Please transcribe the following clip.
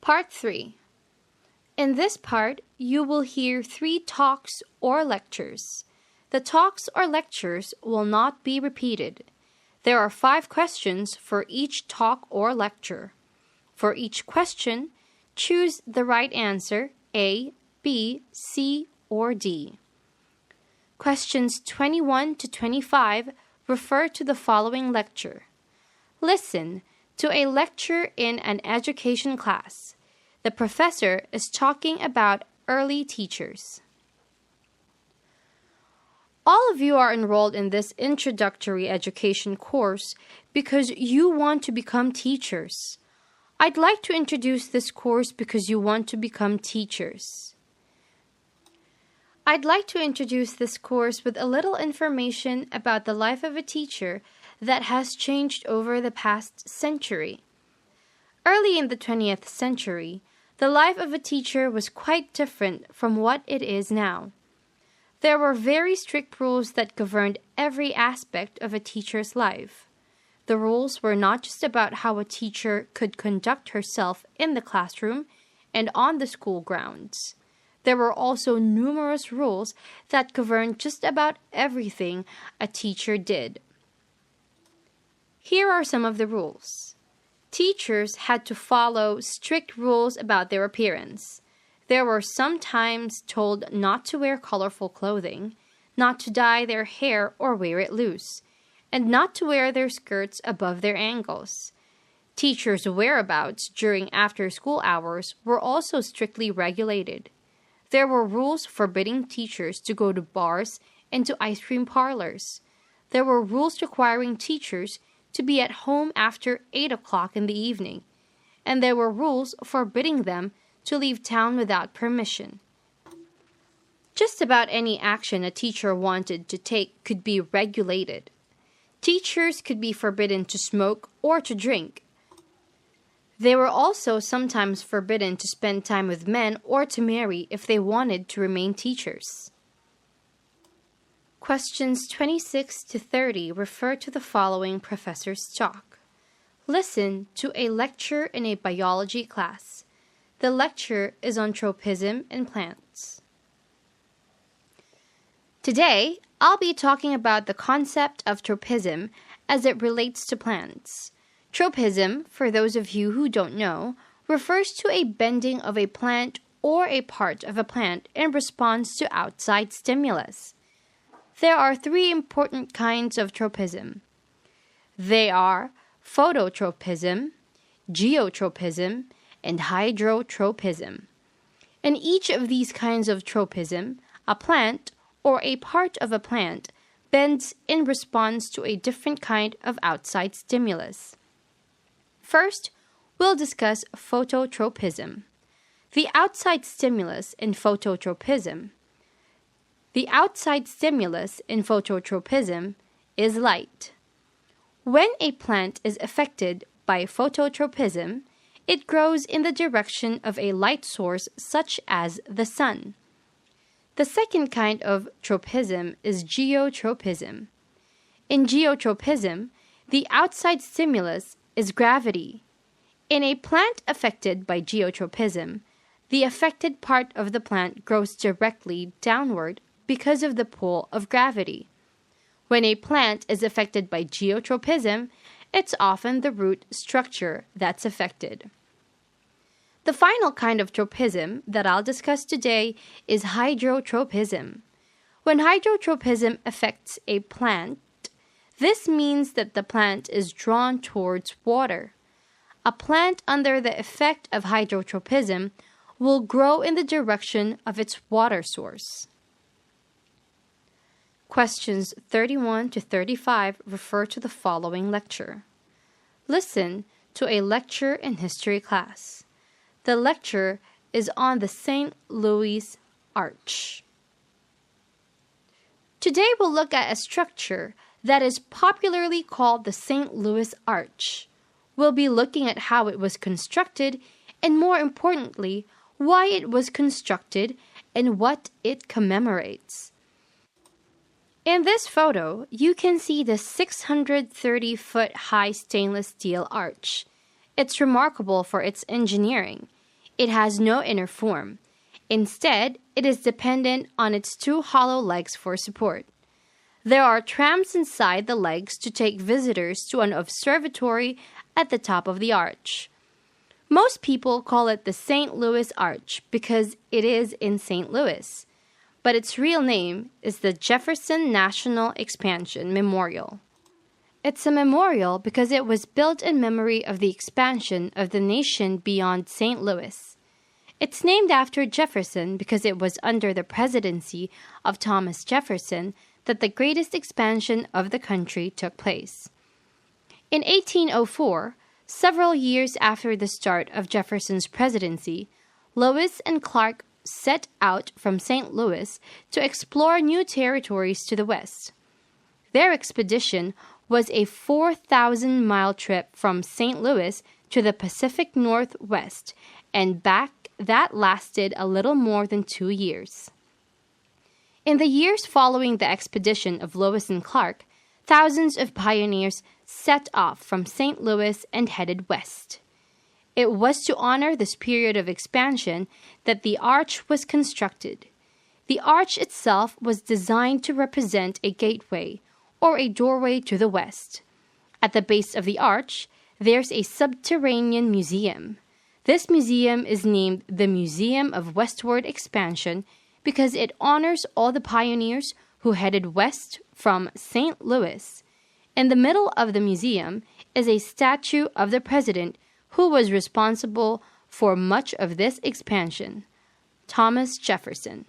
Part 3. In this part, you will hear 3 talks or lectures. The talks or lectures will not be repeated. There are 5 questions for each talk or lecture. For each question, choose the right answer, A, B, C, or D. Questions 21 to 25 refer to the following lecture. Listen to a lecture in an education class. The professor is talking about early teachers. All of you are enrolled in this introductory education course because you want to become teachers. I'd like to introduce this course because you want to become teachers. I'd like to introduce this course with a little information about the life of a teacher that has changed over the past century. Early in the 20th century, the life of a teacher was quite different from what it is now. There were very strict rules that governed every aspect of a teacher's life. The rules were not just about how a teacher could conduct herself in the classroom and on the school grounds. There were also numerous rules that governed just about everything a teacher did. Here are some of the rules. Teachers had to follow strict rules about their appearance. They were sometimes told not to wear colorful clothing, not to dye their hair or wear it loose, and not to wear their skirts above their ankles. Teachers' whereabouts during after-school hours were also strictly regulated. There were rules forbidding teachers to go to bars and to ice cream parlors. There were rules requiring teachers to be at home after 8 o'clock in the evening, and there were rules forbidding them to leave town without permission. Just about any action a teacher wanted to take could be regulated. Teachers could be forbidden to smoke or to drink. They were also sometimes forbidden to spend time with men or to marry if they wanted to remain teachers. Questions 26 to 30 refer to the following professor's talk. Listen to a lecture in a biology class. The lecture is on tropism in plants. Today, I'll be talking about the concept of tropism as it relates to plants. Tropism, for those of you who don't know, refers to a bending of a plant or a part of a plant in response to outside stimulus. There are 3 important kinds of tropism. They are phototropism, geotropism, and hydrotropism. In each of these kinds of tropism, a plant or a part of a plant bends in response to a different kind of outside stimulus. First, we'll discuss phototropism. The outside stimulus in phototropism. The outside stimulus in phototropism is light. When a plant is affected by phototropism, it grows in the direction of a light source such as the sun. The second kind of tropism is geotropism. In geotropism, the outside stimulus is gravity. In a plant affected by geotropism, the affected part of the plant grows directly downward because of the pull of gravity. When a plant is affected by geotropism, it's often the root structure that's affected. The final kind of tropism that I'll discuss today is hydrotropism. When hydrotropism affects a plant, this means that the plant is drawn towards water. A plant under the effect of hydrotropism will grow in the direction of its water source. Questions 31 to 35 refer to the following lecture. Listen to a lecture in history class. The lecture is on the St. Louis Arch. Today we'll look at a structure that is popularly called the St. Louis Arch. We'll be looking at how it was constructed and, more importantly, why it was constructed and what it commemorates. In this photo, you can see the 630-foot high stainless steel arch. It's remarkable for its engineering. It has no inner form. Instead, it is dependent on its two hollow legs for support. There are trams inside the legs to take visitors to an observatory at the top of the arch. Most people call it the St. Louis Arch because it is in St. Louis, but its real name is the Jefferson National Expansion Memorial. It's a memorial because it was built in memory of the expansion of the nation beyond St. Louis. It's named after Jefferson because it was under the presidency of Thomas Jefferson that the greatest expansion of the country took place. In 1804, several years after the start of Jefferson's presidency, Lewis and Clark set out from St. Louis to explore new territories to the west. Their expedition was a 4,000-mile trip from St. Louis to the Pacific Northwest and back that lasted a little more than 2 years. In the years following the expedition of Lewis and Clark, thousands of pioneers set off from St. Louis and headed west. It was to honor this period of expansion that the arch was constructed. The arch itself was designed to represent a gateway, or a doorway to the west. At the base of the arch, there's a subterranean museum. This museum is named the Museum of Westward Expansion because it honors all the pioneers who headed west from St. Louis. In the middle of the museum is a statue of the president who was responsible for much of this expansion, Thomas Jefferson.